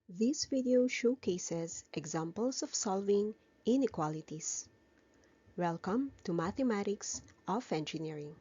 This video showcases examples of solving inequalities. Welcome to Mathematics of Engineering.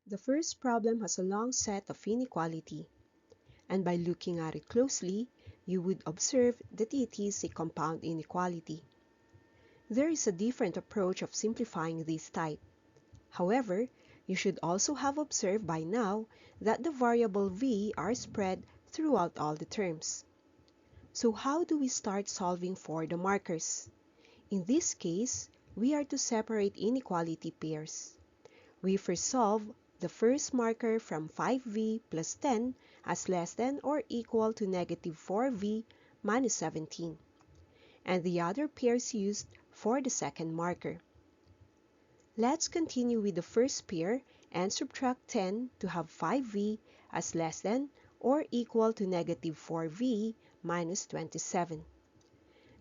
The first problem has a long set of inequality, and by looking at it closely, you would observe that it is a compound inequality. There is a different approach of simplifying this type. However, you should also have observed by now that the variable v are spread throughout all the terms. So how do we start solving for the markers? In this case, we are to separate inequality pairs. We first solve the first marker from 5v plus 10 as less than or equal to negative 4v minus 17, and the other pairs used for the second marker. Let's continue with the first pair and subtract 10 to have 5v as less than or equal to negative 4v minus 27.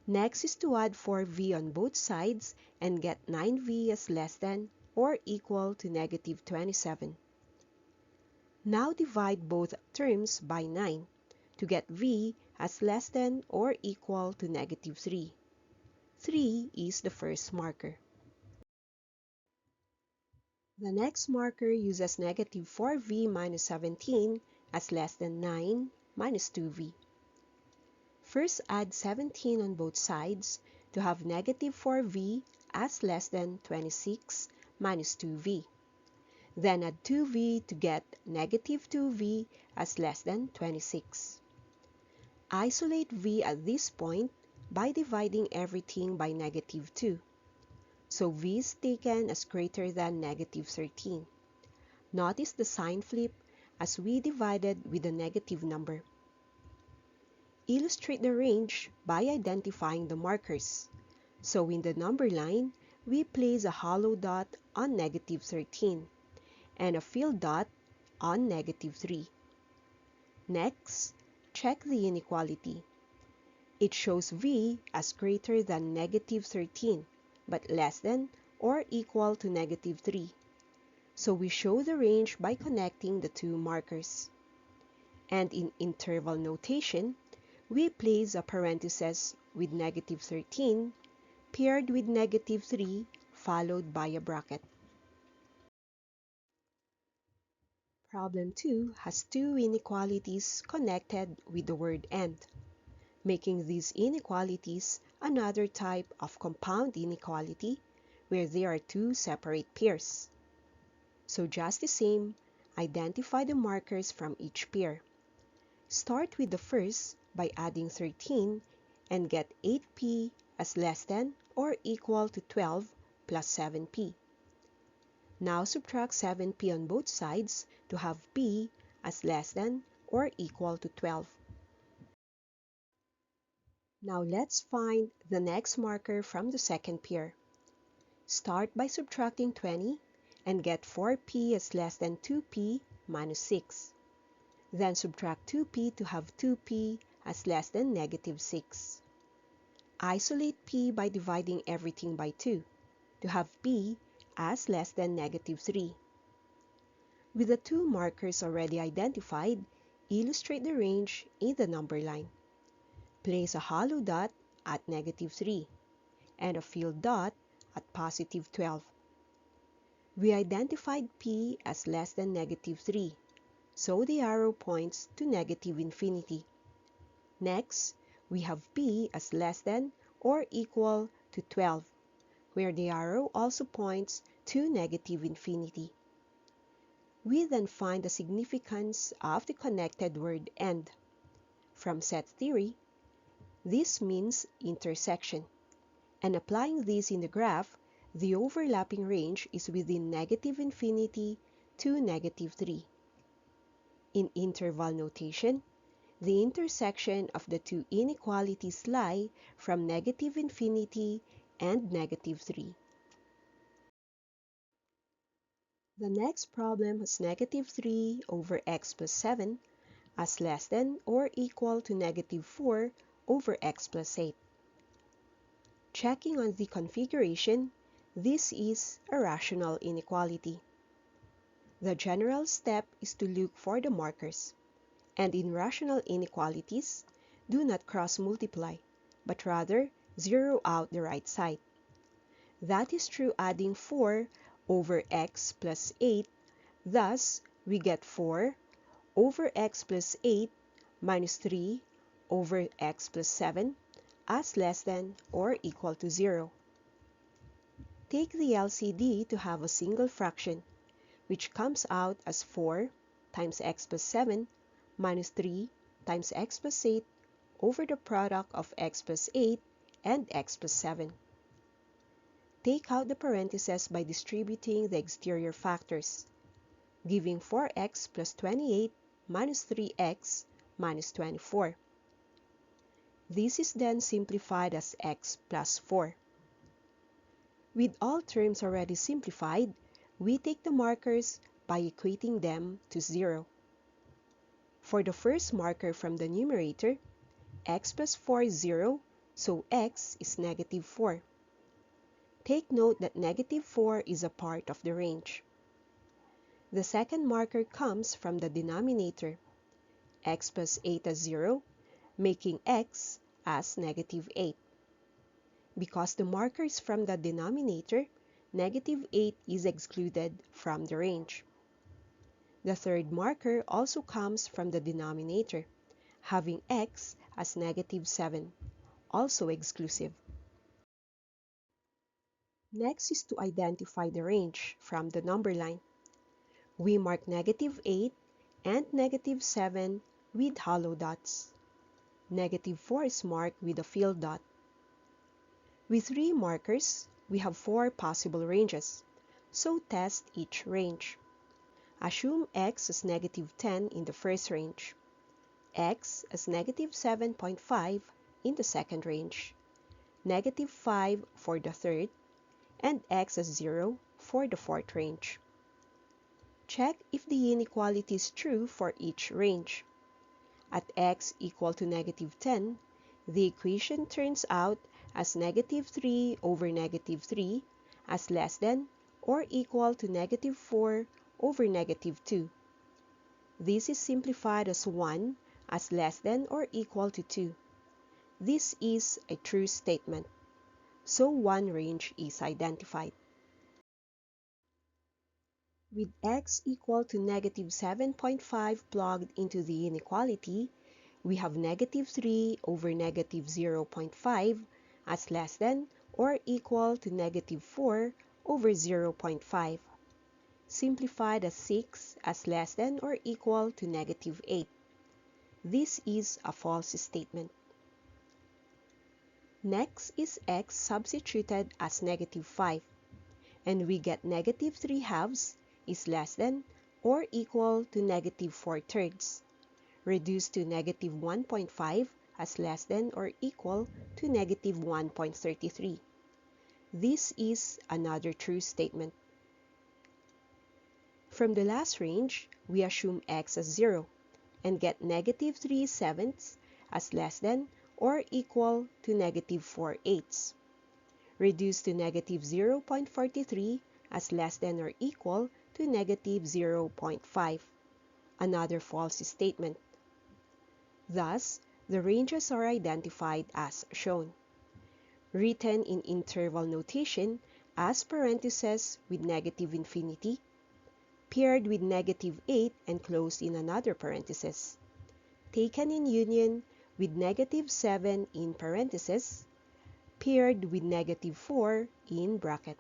Next is to add 4v on both sides and get 9v as less than or equal to negative 27. Now divide both terms by 9 to get v as less than or equal to negative 3. 3 is the first marker. The next marker uses negative 4v minus 17 as less than 9 minus 2v. First add 17 on both sides to have negative 4v as less than 26 minus 2v. Then add 2v to get negative 2v as less than 26. Isolate v at this point by dividing everything by negative 2. So v is taken as greater than negative 13. Notice the sign flip as we divided with a negative number. Illustrate the range by identifying the markers. So in the number line, we place a hollow dot on negative 13 and a filled dot on negative 3. Next, check the inequality. It shows v as greater than negative 13, but less than or equal to negative 3. So we show the range by connecting the two markers. And in interval notation, we place a parenthesis with negative 13 paired with negative 3 followed by a bracket. Problem 2 has two inequalities connected with the word and, making these inequalities another type of compound inequality where there are two separate pairs. So just the same, identify the markers from each pair. Start with the first by adding 13 and get 8p as less than or equal to 12 plus 7p. Now subtract 7p on both sides to have p as less than or equal to 12. Now let's find the next marker from the second pair. Start by subtracting 20 and get 4p as less than 2p minus 6. Then subtract 2p to have 2p as less than negative 6. Isolate p by dividing everything by 2 to have p as less than negative 3. With the two markers already identified, illustrate the range in the number line. Place a hollow dot at negative 3 and a filled dot at positive 12. We identified p as less than negative 3, so the arrow points to negative infinity. Next, we have p as less than or equal to 12, where the arrow also points to negative infinity. We then find the significance of the connected word "and." From set theory, this means intersection, and applying this in the graph, the overlapping range is within negative infinity to -3. In interval notation, the intersection of the two inequalities lie from negative infinity and -3. The next problem has -3 over x plus 7 as less than or equal to -4 over x plus 8. Checking on the configuration, this is a rational inequality. The general step is to look for the markers, and in rational inequalities, do not cross-multiply, but rather zero out the right side. That is through adding 4 over x plus 8, thus we get 4 over x plus 8 minus 3 over x plus 7 as less than or equal to 0. Take the LCD to have a single fraction, which comes out as 4 times x plus 7 minus 3 times x plus 8 over the product of x plus 8 and x plus 7. Take out the parentheses by distributing the exterior factors, giving 4x plus 28 minus 3x minus 24. This is then simplified as x plus 4. With all terms already simplified, we take the markers by equating them to 0. For the first marker from the numerator, x plus 4 is 0, so x is -4. Take note that -4 is a part of the range. The second marker comes from the denominator, x plus 8 as 0, making x as -8. Because the marker is from the denominator, -8 is excluded from the range. The third marker also comes from the denominator, having x as -7, also exclusive. Next is to identify the range from the number line. We mark -8 and -7 with hollow dots. -4 is marked with a filled dot. With 3 markers, we have 4 possible ranges, so test each range. Assume x as -10 in the first range, x as -7.5 in the second range, -5 for the third, and x as 0 for the fourth range. Check if the inequality is true for each range. At x equal to -10, the equation turns out as -3 over -3 as less than or equal to -4 over -2. This is simplified as 1 as less than or equal to 2. This is a true statement, so one range is identified. With x equal to -7.5 plugged into the inequality, we have -3 over -0.5 as less than or equal to -4 over 0.5, simplified as 6 as less than or equal to -8. This is a false statement. Next is x substituted as -5, and we get -3 halves is less than or equal to -4 thirds, reduced to -1.5 as less than or equal to -1.33. This is another true statement. From the last range, we assume x as 0 and get -3 sevenths as less than or equal to -4 eighths, reduced to -0.43 as less than or equal to -0.5, another false statement. Thus, the ranges are identified as shown, written in interval notation as parentheses with -infinity, paired with -8 and closed in another parenthesis, taken in union with -7 in parentheses, paired with negative 4 in bracket.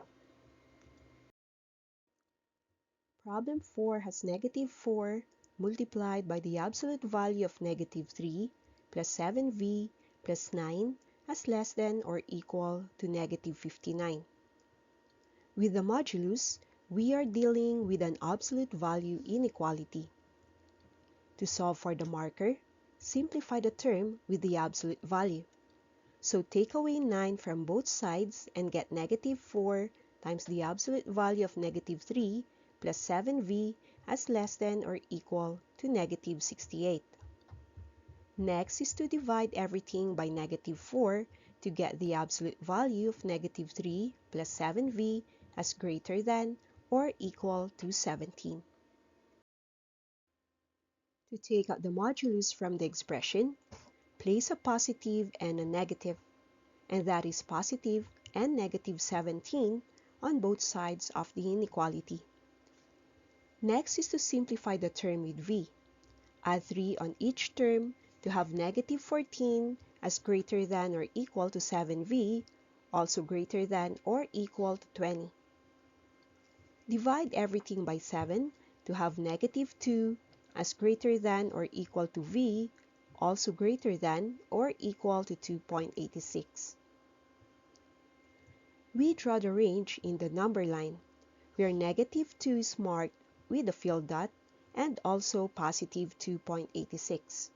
Problem 4 has negative 4 multiplied by the absolute value of negative 3 plus 7v plus 9 as less than or equal to negative 59. With the modulus, we are dealing with an absolute value inequality. To solve for the marker, simplify the term with the absolute value. So take away 9 from both sides and get negative 4 times the absolute value of negative 3 plus 7v as less than or equal to negative 68. Next is to divide everything by negative 4 to get the absolute value of negative 3 plus 7v as greater than or equal to 17. To take out the modulus from the expression, place a positive and a negative, and that is positive and negative 17 on both sides of the inequality. Next is to simplify the term with v. Add 3 on each term to have negative 14 as greater than or equal to 7v, also greater than or equal to 20. Divide everything by 7 to have negative 2 as greater than or equal to v, also greater than or equal to 2.86. We draw the range in the number line, where negative 2 is marked with a filled dot and also positive 2.86.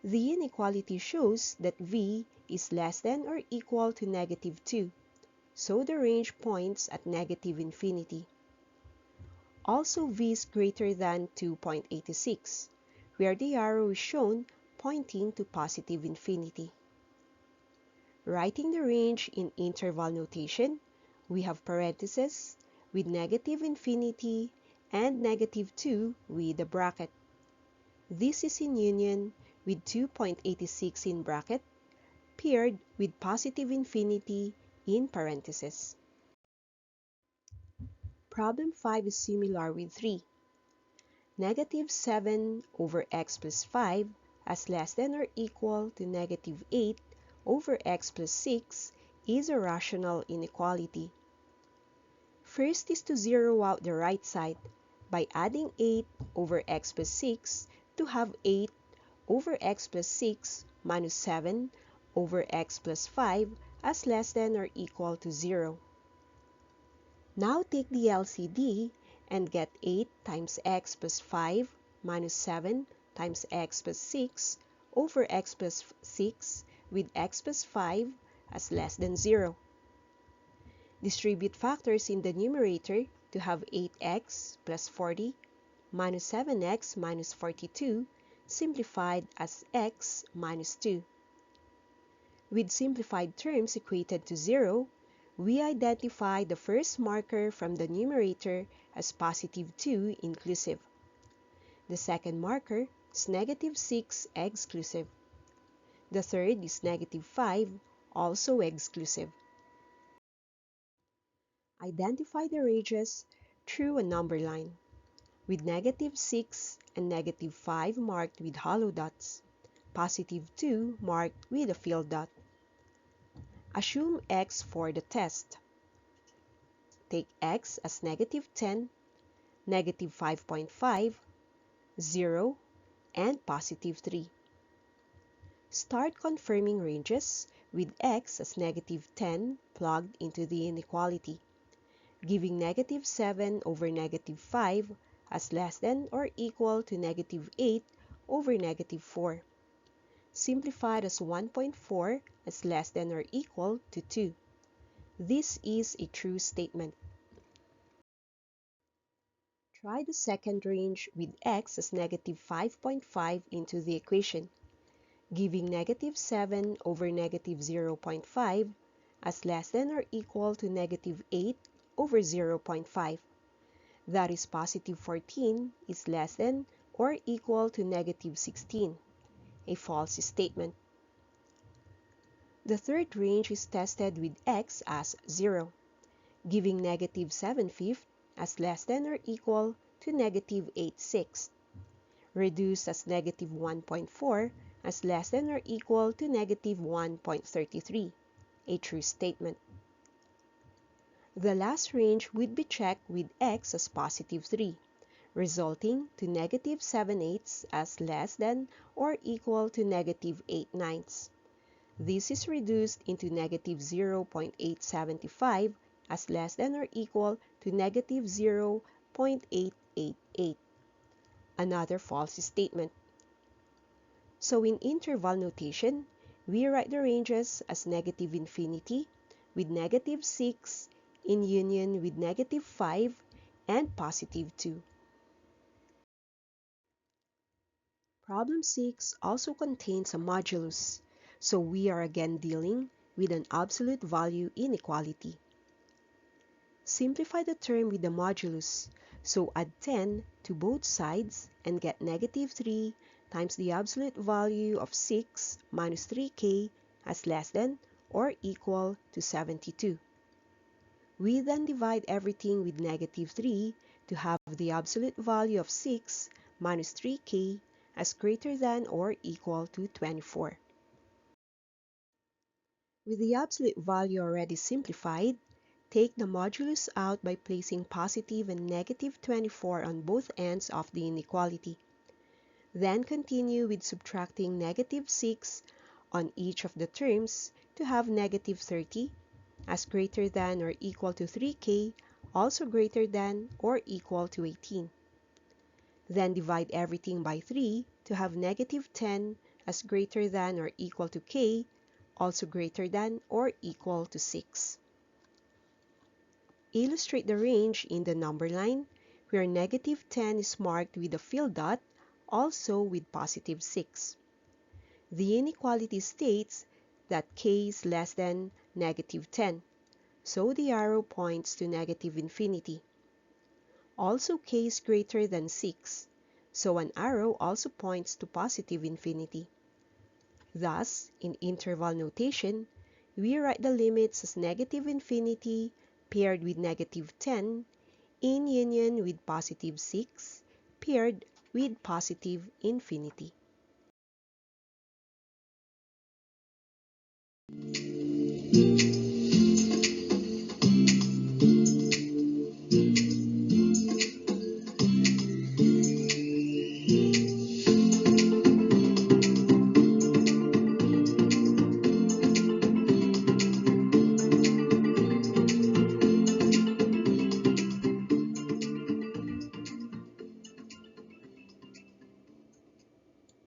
The inequality shows that v is less than or equal to negative 2, so the range points at negative infinity. Also, v is greater than 2.86, where the arrow is shown pointing to positive infinity. Writing the range in interval notation, we have parentheses with negative infinity and negative 2 with a bracket. This is in union with 2.86 in bracket, paired with positive infinity in parentheses. Problem 5 is similar with 3. Negative 7 over x plus 5 as less than or equal to negative 8 over x plus 6 is a rational inequality. First is to zero out the right side by adding 8 over x plus 6 to have 8 over x plus 6 minus 7 over x plus 5 as less than or equal to 0. Now take the LCD and get 8 times x plus 5 minus 7 times x plus 6 over x plus 6 with x plus 5 as less than 0. Distribute factors in the numerator to have 8x plus 40 minus 7x minus 42 simplified as x minus 2. With simplified terms equated to 0, we identify the first marker from the numerator as positive 2 inclusive. The second marker is negative 6 exclusive. The third is negative 5, also exclusive. Identify the ranges through a number line, with negative 6 and negative 5 marked with hollow dots, positive 2 marked with a filled dot. Assume x for the test. Take x as negative 10, negative 5.5, 0, and positive 3. Start confirming ranges with x as negative 10 plugged into the inequality, giving negative 7 over negative 5 as less than or equal to negative 8 over negative 4. Simplified as 1.4 as less than or equal to 2. This is a true statement. Try the second range with x as negative 5.5 into the equation, giving negative 7 over negative 0.5 as less than or equal to negative 8 over 0.5. That is positive 14 is less than or equal to negative 16, a false statement. The third range is tested with x as 0, giving negative 7/5 as less than or equal to negative 8/6, reduced as negative 1.4 as less than or equal to negative 1.33, a true statement. The last range would be checked with x as positive 3, resulting to negative 7/8 as less than or equal to negative 8/9. This is reduced into negative 0.875 as less than or equal to negative 0.888. Another false statement. So in interval notation, we write the ranges as negative infinity with negative 6 in union with negative 5 and positive 2. Problem 6 also contains a modulus, so we are again dealing with an absolute value inequality. Simplify the term with the modulus, so add 10 to both sides and get negative 3 times the absolute value of 6 minus 3k as less than or equal to 72. We then divide everything with negative 3 to have the absolute value of 6 minus 3k as greater than or equal to 24. With the absolute value already simplified, take the modulus out by placing positive and negative 24 on both ends of the inequality. Then continue with subtracting negative 6 on each of the terms to have negative 30 as greater than or equal to 3k, also greater than or equal to 18. Then divide everything by 3 to have negative 10 as greater than or equal to k, also greater than or equal to 6. Illustrate the range in the number line, where negative 10 is marked with a fill dot, also with positive 6. The inequality states that k is less than negative 10, so the arrow points to negative infinity. Also k is greater than 6, so an arrow also points to positive infinity. Thus, in interval notation, we write the limits as negative infinity paired with negative 10 in union with positive 6 paired with positive infinity.